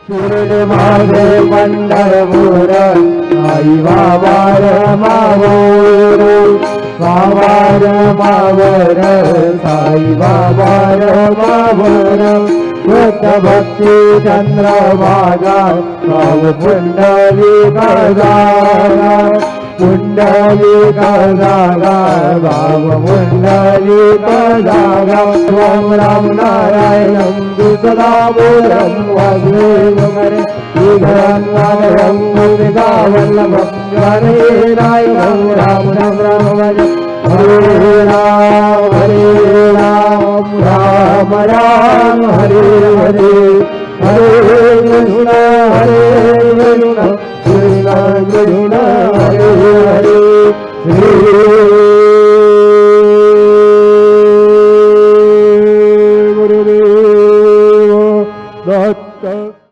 शिर्डी माझे पंढरपूर आई बाबार मावर बाबार मावर साई बाबार मावर कृत भक्ती चंद्रभागा भाव पुंडली जागा पुंडली जागा भाव पुंडली जागा ओम राम नारायणं दुसरामूलं वज्रेगमरे विघ्ननादं मुनिगावल्लभं हरेनायं राम राम राम हरे राम राम राम हरे हरे हरे कृष्ण